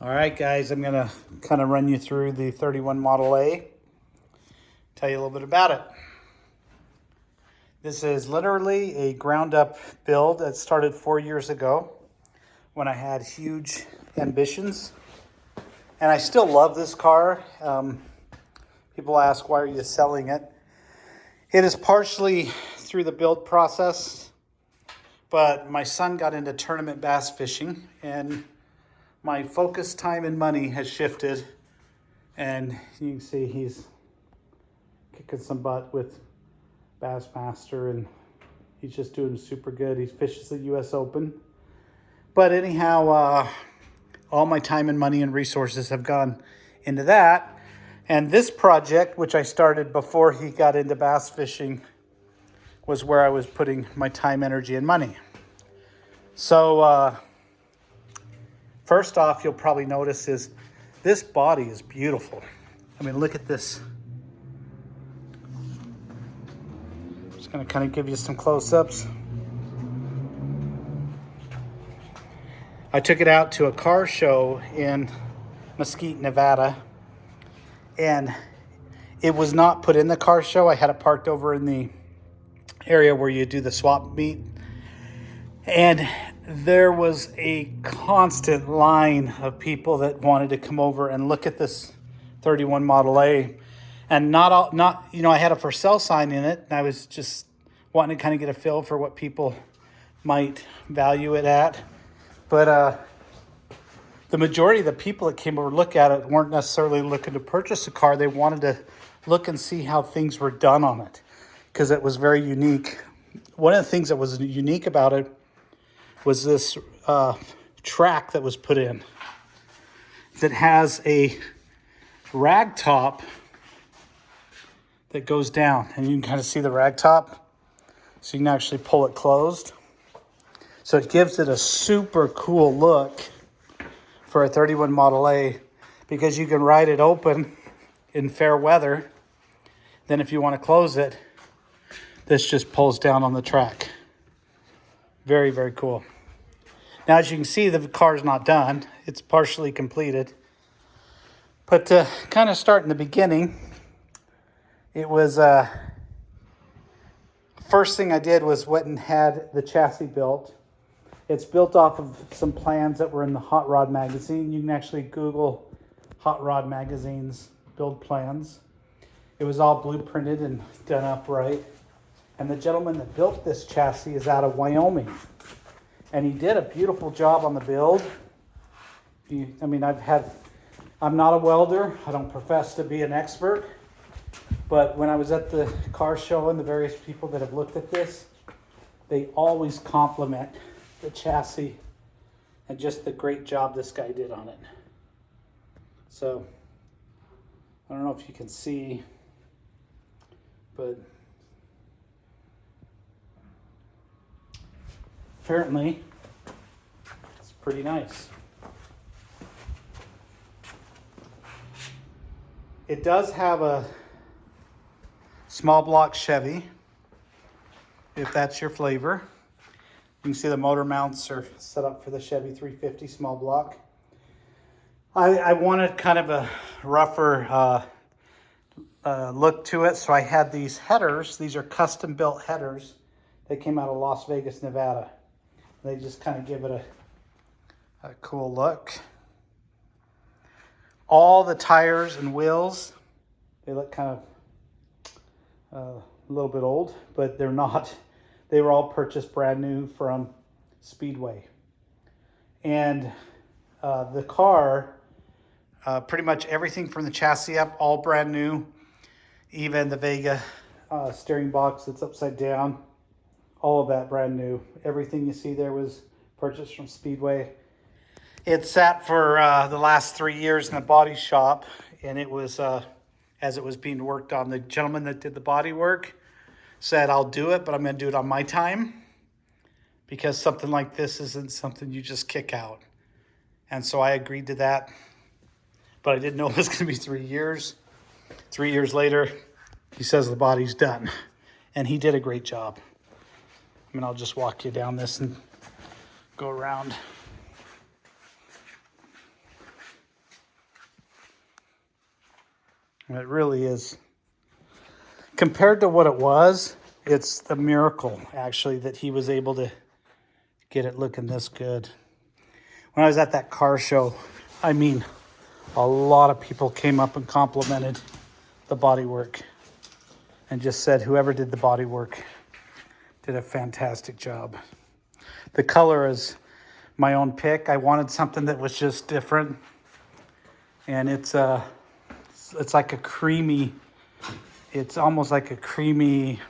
All right, guys, I'm going to kind of run you through the 31 Model A, tell you a little bit about it. This is literally a ground up build that started 4 years ago when I had huge ambitions. And I still love this car. People ask, why are you selling it? It is partially through the build process, but my son got into tournament bass fishing and my focus, time, and money has shifted, and you can see he's kicking some butt with Bassmaster, and he's just doing super good. He fishes the U.S. Open. But anyhow, all my time and money and resources have gone into that. And this project, which I started before he got into bass fishing, was where I was putting my time, energy, and money. So, first off, you'll probably notice is this body is beautiful. I mean, look at this. Just gonna kind of give you some close-ups. I took it out to a car show in Mesquite, Nevada, and it was not put in the car show. I had it parked over in the area where you do the swap meet, and there was a constant line of people that wanted to come over and look at this 31 Model A. And I had a for sale sign in it, and I was just wanting to kind of get a feel for what people might value it at. But the majority of the people that came over to look at it weren't necessarily looking to purchase a car. They wanted to look and see how things were done on it, because it was very unique. One of the things that was unique about it was this track that was put in that has a rag top that goes down, and you can kind of see the rag top, so you can actually pull it closed. So it gives it a super cool look for a 31 Model A, because you can ride it open in fair weather. Then if you want to close it, this just pulls down on the track. Very, very cool. Now, as you can see, the car's not done. It's partially completed. But to kind of start in the beginning, it was, first thing I did was went and had the chassis built. It's built off of some plans that were in the Hot Rod magazine. You can actually Google Hot Rod magazine's build plans. It was all blueprinted and done upright. And the gentleman that built this chassis is out of Wyoming. And he did a beautiful job on the build. I'm not a welder. I don't profess to be an expert. But when I was at the car show and the various people that have looked at this, they always compliment the chassis and just the great job this guy did on it. So, I don't know if you can see, but apparently it's pretty nice. It does have a small block Chevy, if that's your flavor. You can see the motor mounts are set up for the Chevy 350 small block. I wanted kind of a rougher look to it, so I had these headers. These are custom built headers. They came out of Las Vegas, Nevada. They just kind of give it a cool look. All the tires and wheels, they look kind of a little bit old, but they're not. They were all purchased brand new from Speedway. And the car, pretty much everything from the chassis up, all brand new. Even the Vega steering box that's upside down, all of that brand new. Everything you see there was purchased from Speedway. It sat for the last 3 years in the body shop, and it was, as it was being worked on, the gentleman that did the body work said, I'll do it, but I'm going to do it on my time, because something like this isn't something you just kick out. And so I agreed to that, but I didn't know it was going to be 3 years. 3 years later, he says the body's done, and he did a great job. I mean, I'll just walk you down this and go around. It really is. Compared to what it was, it's a miracle, actually, that he was able to get it looking this good. When I was at that car show, I mean, a lot of people came up and complimented the bodywork and just said whoever did the bodywork did a fantastic job. The color is my own pick. I wanted something that was just different. And it's like a creamy, it's almost like a creamy,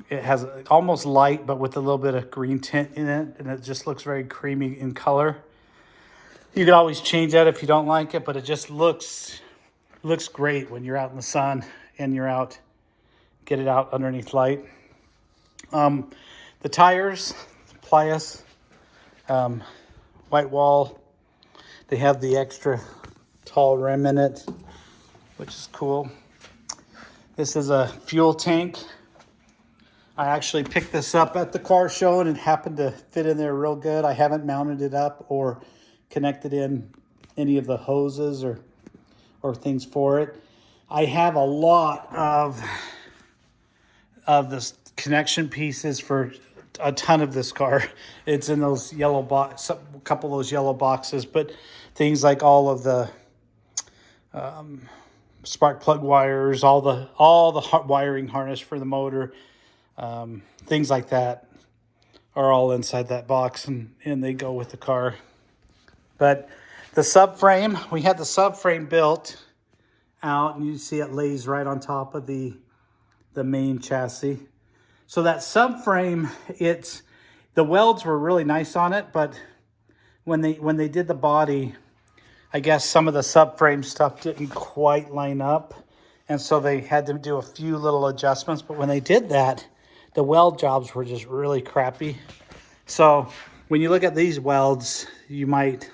it has almost light, but with a little bit of green tint in it. And it just looks very creamy in color. You can always change that if you don't like it, but it just looks great when you're out in the sun and you're out, get it out underneath light. The tires, Plius, white wall, they have the extra tall rim in it, which is cool. This is a fuel tank. I actually picked this up at the car show and it happened to fit in there real good. I haven't mounted it up or connected in any of the hoses or things for it. I have a lot of the connection pieces for a ton of this car. It's in those yellow box, a couple of those yellow boxes, but things like all of the spark plug wires, all the wiring harness for the motor, things like that are all inside that box, and they go with the car. But the subframe, we had the subframe built out, and you see it lays right on top of the main chassis. So that subframe, the welds were really nice on it, but when they did the body, I guess some of the subframe stuff didn't quite line up, and so they had to do a few little adjustments. But when they did that, the weld jobs were just really crappy. So when you look at these welds, you might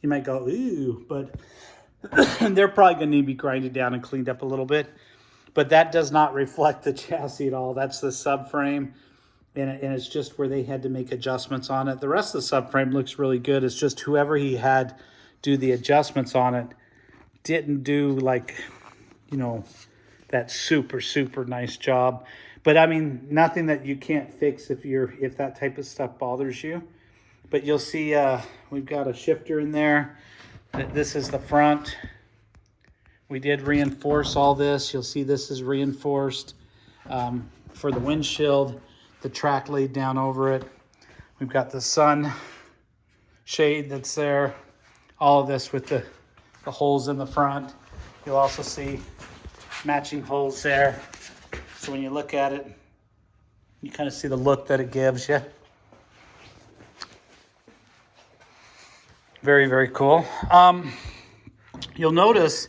go, ooh, but they're probably going to need to be grinded down and cleaned up a little bit. But that does not reflect the chassis at all. That's the subframe, and it's just where they had to make adjustments on it. The rest of the subframe looks really good. It's just whoever he had do the adjustments on it didn't do, like, you know, that super nice job. But I mean, nothing that you can't fix if that type of stuff bothers you. But you'll see we've got a shifter in there. This is the front. We did reinforce all this. You'll see this is reinforced for the windshield. The track laid down over it. We've got the sun shade that's there. All of this with the holes in the front. You'll also see matching holes there. So when you look at it, you kind of see the look that it gives you. Very cool. You'll notice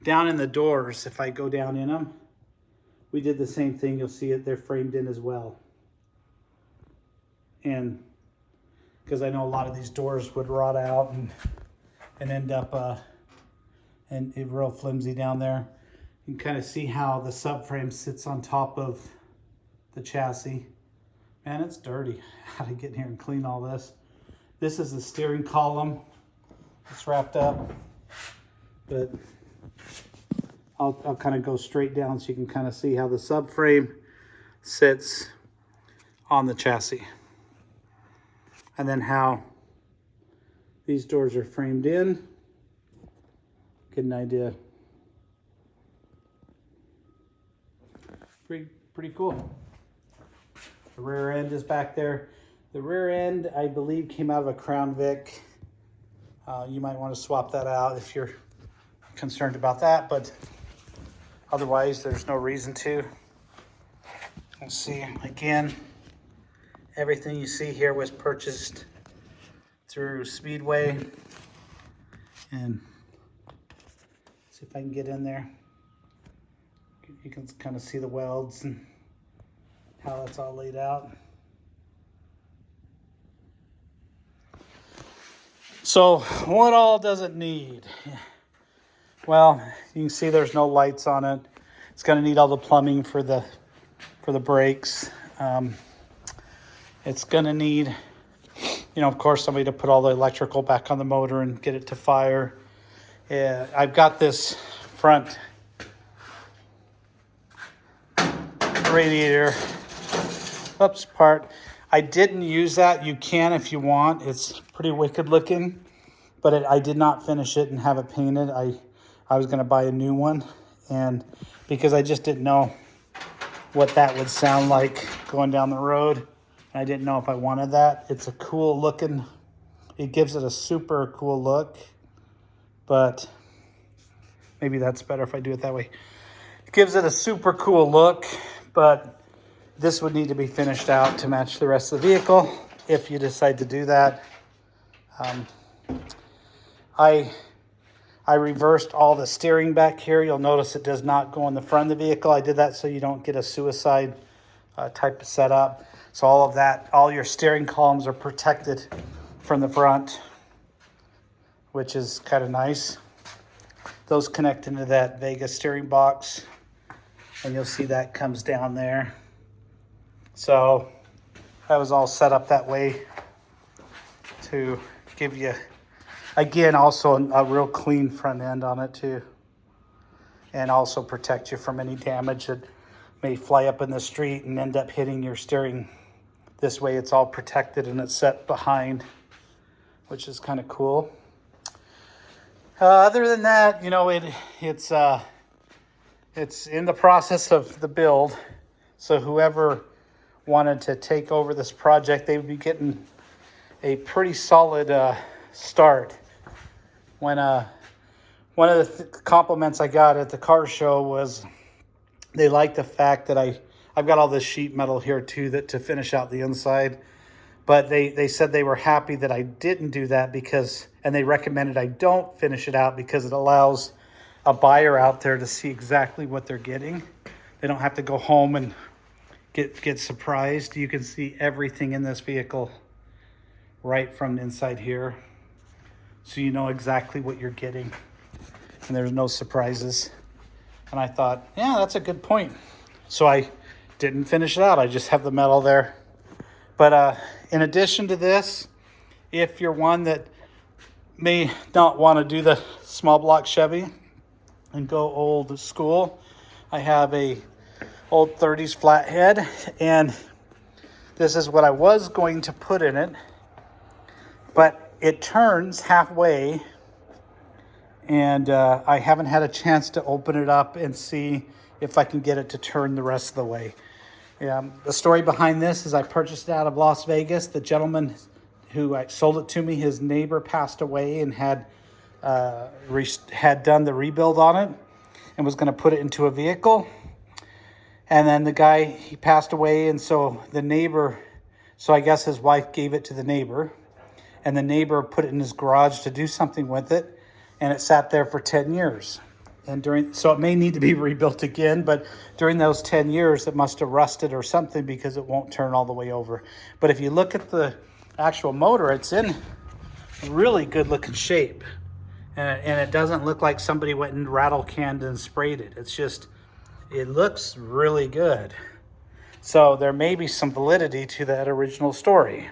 down in the doors, if I go down in them, we did the same thing. You'll see it, they're framed in as well. And because I know a lot of these doors would rot out and end up and it real flimsy down there. You can kind of see how the subframe sits on top of the chassis. Man, it's dirty. How to get in here and clean all this. This is the steering column. It's wrapped up, but I'll kind of go straight down so you can kind of see how the subframe sits on the chassis. And then how these doors are framed in. Get an idea. Pretty cool. The rear end is back there. The rear end, I believe, came out of a Crown Vic. You might want to swap that out if you're concerned about that, but otherwise there's no reason to. Let's see, again, everything you see here was purchased through Speedway. And see if I can get in there. You can kind of see the welds and how that's all laid out. So what all does it need? Well, you can see there's no lights on it. It's going to need all the plumbing for the brakes. It's going to need, of course, somebody to put all the electrical back on the motor and get it to fire. I've got this front radiator part. I didn't use that. You can if you want. It's pretty wicked looking, but I did not finish it and have it painted. I was going to buy a new one, and because I just didn't know what that would sound like going down the road. I didn't know if I wanted that. It's a cool looking, it gives it a super cool look, but maybe that's better if I do it that way. It gives it a super cool look, but this would need to be finished out to match the rest of the vehicle if you decide to do that. I reversed all the steering back here. You'll notice it does not go in the front of the vehicle. I did that so you don't get a suicide type of setup. So all of that, all your steering columns are protected from the front, which is kind of nice. Those connect into that Vega steering box, and you'll see that comes down there. So that was all set up that way to give you, again, also a real clean front end on it too. And also protect you from any damage that may fly up in the street and end up hitting your steering. This way it's all protected and it's set behind, which is kind of cool. Other than that, you know, it's in the process of the build. So whoever wanted to take over this project, they would be getting a pretty solid start. When one of the compliments I got at the car show was they liked the fact that I've got all this sheet metal here too to finish out the inside. But they said they were happy that I didn't do that and they recommended I don't finish it out because it allows a buyer out there to see exactly what they're getting. They don't have to go home and get surprised. You can see everything in this vehicle right from inside here. So you know exactly what you're getting. And there's no surprises. And I thought, yeah, that's a good point. So I didn't finish it out. I just have the metal there. But in addition to this, if you're one that may not want to do the small block Chevy and go old school, I have a old 30s flathead, and this is what I was going to put in it, but it turns halfway, and I haven't had a chance to open it up and see if I can get it to turn the rest of the way. The story behind this is I purchased it out of Las Vegas. The gentleman who sold it to me, his neighbor passed away and had done the rebuild on it and was going to put it into a vehicle. And then the guy, he passed away, and so I guess his wife gave it to the neighbor, and the neighbor put it in his garage to do something with it, and it sat there for 10 years. And so it may need to be rebuilt again, but during those 10 years, it must have rusted or something because it won't turn all the way over. But if you look at the actual motor, it's in really good looking shape. And it doesn't look like somebody went and rattle canned and sprayed it. It's just, it looks really good. So there may be some validity to that original story.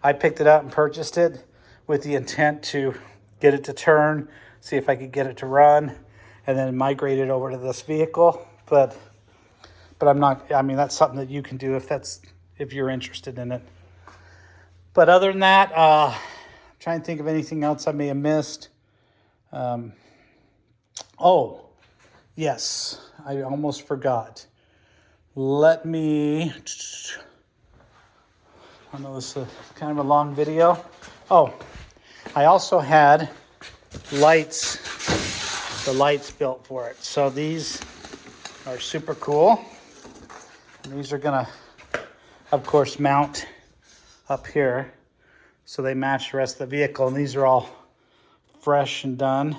I picked it up and purchased it with the intent to get it to turn, see if I could get it to run, and then migrate it over to this vehicle. But I'm not, I mean, that's something that you can do if you're interested in it. But other than that, I'm trying to think of anything else I may have missed. Oh, yes, I almost forgot. I know this is kind of a long video. Oh, I also had the lights built for it. So these are super cool. And these are gonna, of course, mount up here so they match the rest of the vehicle. And these are all fresh and done.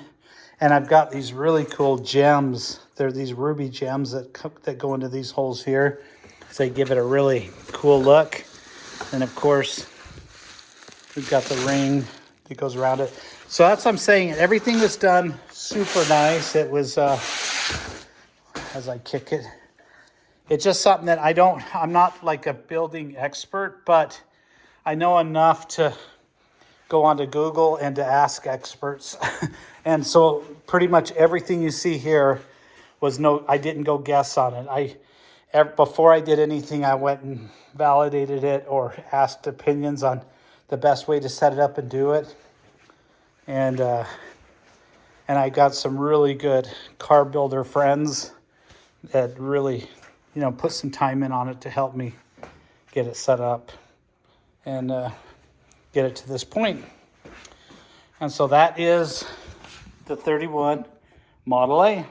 And I've got these really cool gems. They're these ruby gems that go into these holes here. So they give it a really cool look. And of course, we've got the ring that goes around it. So that's what I'm saying. Everything was done super nice. It was, as I kick it, it's just something that I'm not like a building expert, but I know enough to go onto Google and to ask experts. And so pretty much everything you see here was I didn't go guess on it. Before I did anything, I went and validated it or asked opinions on the best way to set it up and do it. And I got some really good car builder friends that really, put some time in on it to help me get it set up and get it to this point. And so that is the 31 Model A.